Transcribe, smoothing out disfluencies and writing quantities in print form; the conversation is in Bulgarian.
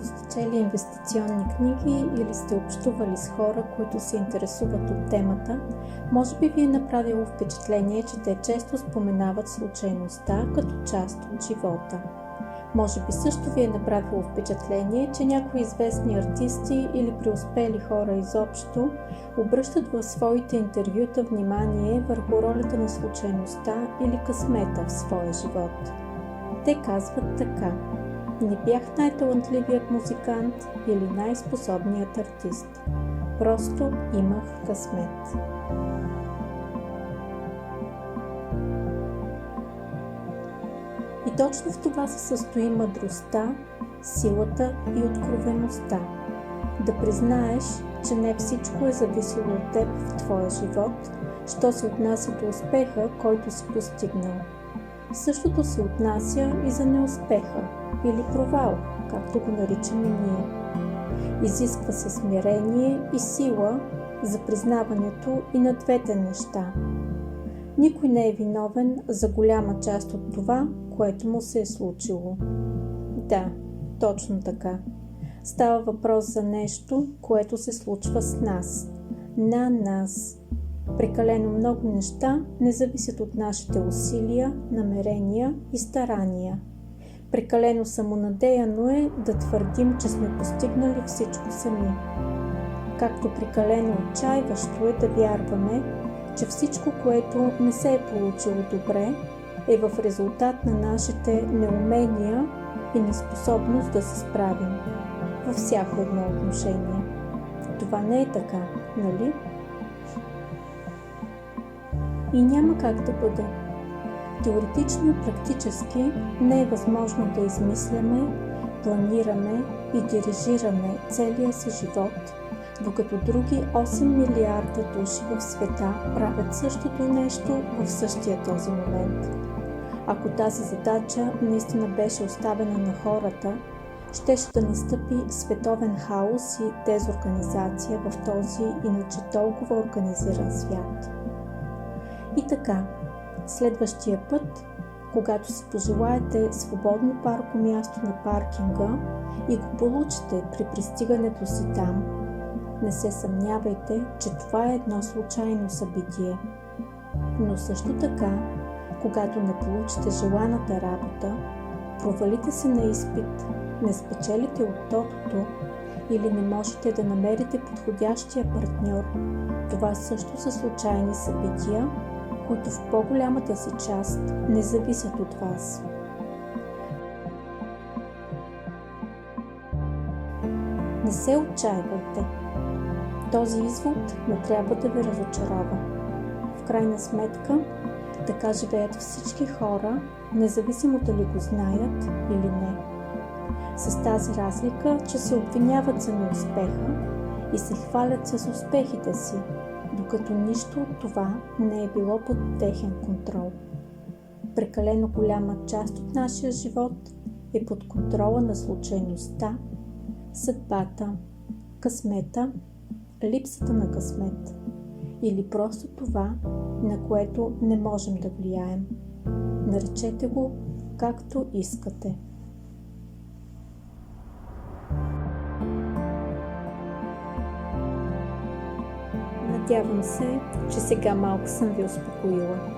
сте чели инвестиционни книги или сте общували с хора, които се интересуват от темата, може би ви е направило впечатление, че те често споменават случайността като част от живота. Може би също ви е направило впечатление, че някои известни артисти или преуспели хора изобщо обръщат в своите интервюта внимание върху ролята на случайността или късмета в своя живот. Те казват така: не бях най-талантливият музикант или най-способният артист. Просто имах късмет. И точно в това се състои мъдростта, силата и откровеността. Да признаеш, че не всичко е зависело от теб в твоя живот, що се отнася до успеха, който си постигнал. Същото се отнася и за неуспеха или провал, както го наричаме ние. Изисква се смирение и сила за признаването и на двете неща. Никой не е виновен за голяма част от това, което му се е случило. Да, точно така. Става въпрос за нещо, което се случва с нас, на нас. Прекалено много неща не зависят от нашите усилия, намерения и старания. Прекалено самонадеяно е да твърдим, че сме постигнали всичко сами. Както прекалено отчайващо е да вярваме, че всичко, което не се е получило добре, е в резултат на нашите неумения и неспособност да се справим във всяко едно отношение. Това не е така, нали? И няма как да бъде. Теоретично и практически не е възможно да измисляме, планираме и дирижираме целия си живот, докато други 8 милиарда души в света правят същото нещо в същия този момент. Ако тази задача наистина беше оставена на хората, щеше да настъпи световен хаос и дезорганизация в този иначе толкова организиран свят. И така, следващия път, когато си пожелаете свободно паркомясто на паркинга и го получите при пристигането си там, не се съмнявайте, че това е едно случайно събитие. Но също така, когато не получите желаната работа, провалите се на изпит, не спечелите от тотото или не можете да намерите подходящия партньор, това също са случайни събития, които в по-голямата си част не зависят от вас. Не се отчайвайте. Този извод не трябва да ви разочарова. В крайна сметка, така живеят всички хора, независимо дали го знаят или не. С тази разлика, че се обвиняват за неуспеха и се хвалят с успехите си, докато нищо от това не е било под техен контрол. Прекалено голяма част от нашия живот е под контрола на случайността, съдбата, късмета, липсата на късмет или просто това, на което не можем да влияем. Наречете го както искате. Надявам се, че сега малко съм ви успокоила.